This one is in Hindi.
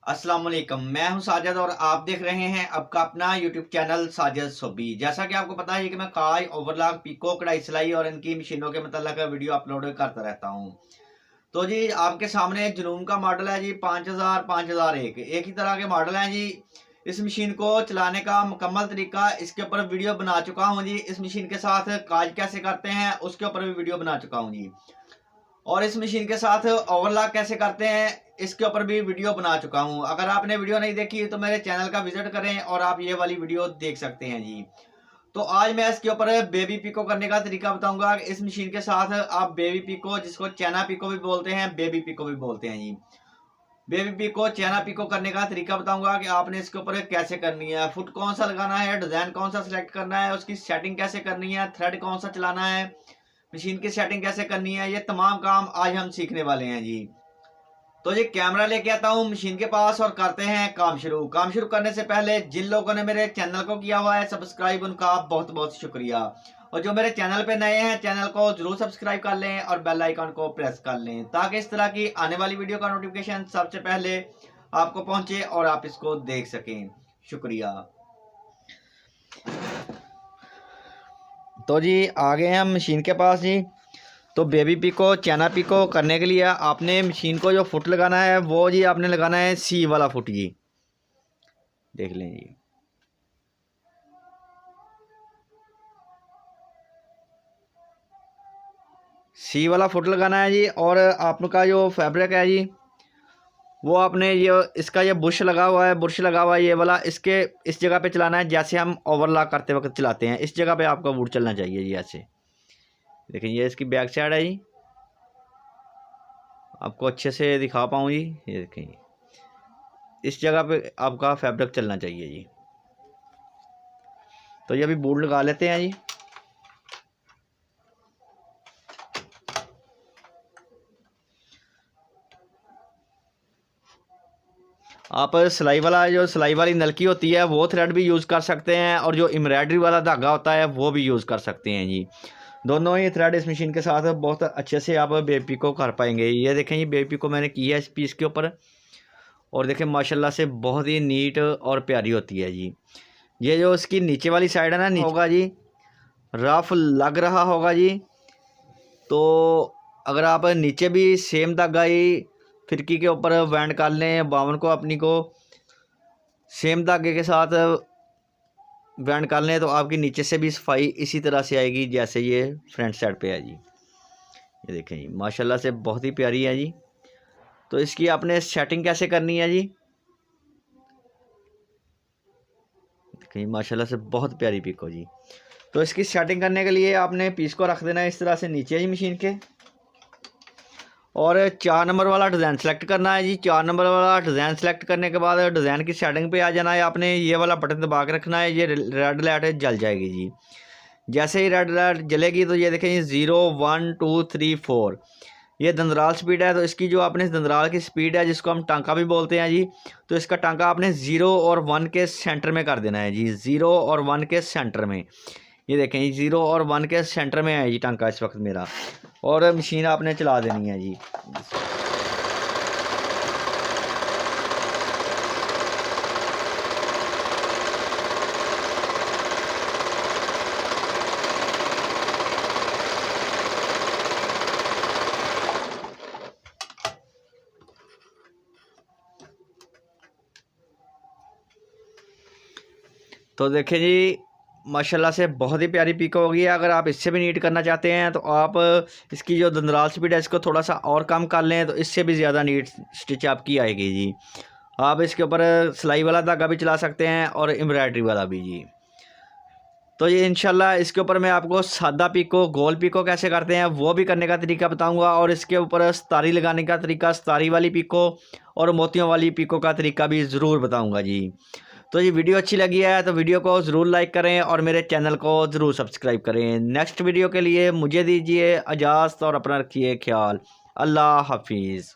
अस्सलाम वालेकुम। मैं हूं साजिद और आप देख रहे हैं आपका अपना यूट्यूब चैनल साजिद सोबी। जैसा कि आपको पता है कि मैं काज, ओवरलॉक, पिको, कढ़ाई सिलाई और इनकी मशीनों के मतलब वीडियो अपलोड करता रहता हूं। तो जी आपके सामने जुनून का मॉडल है जी 5000 5001 एक ही तरह के मॉडल हैं जी। इस मशीन को चलाने का मुकम्मल तरीका इसके ऊपर वीडियो बना चुका हूं जी। इस मशीन के साथ काज कैसे करते हैं उसके ऊपर भी वीडियो बना चुका हूं जी। और इस मशीन के साथ ओवरलॉक कैसे करते हैं इसके ऊपर भी वीडियो बना चुका हूं। अगर आपने वीडियो नहीं देखी तो मेरे चैनल का विजिट करें और आप ये वाली वीडियो देख सकते हैं जी। तो आज मैं इसके ऊपर बेबी पिको करने का तरीका बताऊंगा। इस मशीन के साथ आप बेबी पिको, जिसको चैना पिको भी बोलते हैं, बेबी पिको भी बोलते हैं जी। बेबी पिको, चैना पिको करने का तरीका बताऊंगा कि आपने इसके ऊपर कैसे करनी है, फुट कौन सा लगाना है, डिजाइन कौन सा सिलेक्ट करना है, उसकी सेटिंग कैसे करनी है, थ्रेड कौन सा चलाना है, मशीन की सेटिंग कैसे करनी है, ये तमाम काम आज हम सीखने वाले हैं जी। तो ये कैमरा लेके आता हूँ मशीन के पास और करते हैं काम शुरू। काम शुरू करने से पहले जिन लोगों ने मेरे चैनल को किया हुआ है सब्सक्राइब, उनका बहुत बहुत शुक्रिया। और जो मेरे चैनल पे नए हैं चैनल को जरूर सब्सक्राइब कर लें और बेल आइकन को प्रेस कर लें ताकि इस तरह की आने वाली वीडियो का नोटिफिकेशन सबसे पहले आपको पहुंचे और आप इसको देख सकें। शुक्रिया। तो जी आ गए हम मशीन के पास जी। तो बेबी पिको, चैना पिको करने के लिए आपने मशीन को जो फुट लगाना है वो जी आपने लगाना है सी वाला फुट जी। देख लें जी, सी वाला फुट लगाना है जी। और आपका जो फैब्रिक है जी वो आपने ये इसका ये बुश लगा हुआ है, बुश लगा हुआ है ये वाला, इसके इस जगह पे चलाना है जैसे हम ओवरलॉक करते वक्त चलाते हैं। इस जगह पे आपका वुड चलना चाहिए जी ऐसे। देखें ये इसकी बैक साइड है जी, आपको अच्छे से दिखा पाऊँ जी। ये देखें इस जगह पे आपका फैब्रिक चलना चाहिए जी। तो ये अभी बोर्ड लगा लेते हैं जी। आप सिलाई वाला, जो सिलाई वाली नलकी होती है वो थ्रेड भी यूज़ कर सकते हैं और जो एम्ब्रॉयडरी वाला धागा होता है वो भी यूज़ कर सकते हैं जी। दोनों ही थ्रेड इस मशीन के साथ बहुत अच्छे से आप बेबी को कर पाएंगे। ये देखें ये बेबी को मैंने की है इस पीस के ऊपर और देखें माशाल्लाह से बहुत ही नीट और प्यारी होती है जी। ये जो इसकी नीचे वाली साइड है ना, नीचे होगा जी रफ लग रहा होगा जी। तो अगर आप नीचे भी सेम धागा ही फिरकी के ऊपर वेंड कर लें, बावन को अपनी को सेम धागे के साथ वेंड कर लें तो आपकी नीचे से भी सफाई इसी तरह से आएगी जैसे ये फ्रंट साइड पे है जी। ये देखें जी माशाल्लाह से बहुत ही प्यारी है जी। तो इसकी आपने सेटिंग कैसे करनी है जी। देखें माशाल्लाह से बहुत प्यारी पिक हो जी। तो इसकी सेटिंग करने के लिए आपने पीस को रख देना है इस तरह से नीचे ही मशीन के, और 4 नंबर वाला डिज़ाइन सेलेक्ट करना है जी। 4 नंबर वाला डिज़ाइन सेलेक्ट करने के बाद डिज़ाइन की सेटिंग पे आ जाना है। आपने ये वाला बटन दबा के रखना है, ये रेड लाइट जल जाएगी जी। जैसे ही रेड लाइट जलेगी तो ये देखें जी 0 1 2 3 4 ये दंदराल स्पीड है। तो इसकी जो आपने दंदराल की स्पीड है जिसको हम टांका भी बोलते हैं जी, तो इसका टांका आपने 0 और 1 के सेंटर में कर देना है जी। 0 और 1 के सेंटर में, ये देखें जी 0 और 1 के सेंटर में है जी टांका इस वक्त मेरा। और मशीन आपने चला देनी है जी। तो देखिए जी माशाल्लाह से बहुत ही प्यारी पिक होगी। अगर आप इससे भी नीट करना चाहते हैं तो आप इसकी जो दंदराल स्पीड है इसको थोड़ा सा और कम कर लें तो इससे भी ज़्यादा नीट स्टिच आपकी आएगी जी। आप इसके ऊपर सिलाई वाला धागा भी चला सकते हैं और एम्ब्रॉयडरी वाला भी जी। तो ये इंशाल्लाह इसके ऊपर मैं आपको सादा पिको, गोल पिको कैसे करते हैं वो भी करने का तरीका बताऊंगा, और इसके ऊपर सितारी लगाने का तरीका, सितारी वाली पिको और मोतियों वाली पिको का तरीका भी ज़रूर बताऊंगा जी। तो ये वीडियो अच्छी लगी है तो वीडियो को ज़रूर लाइक करें और मेरे चैनल को ज़रूर सब्सक्राइब करें। नेक्स्ट वीडियो के लिए मुझे दीजिए इजाज़त और अपना रखिए ख्याल। अल्लाह हाफिज़।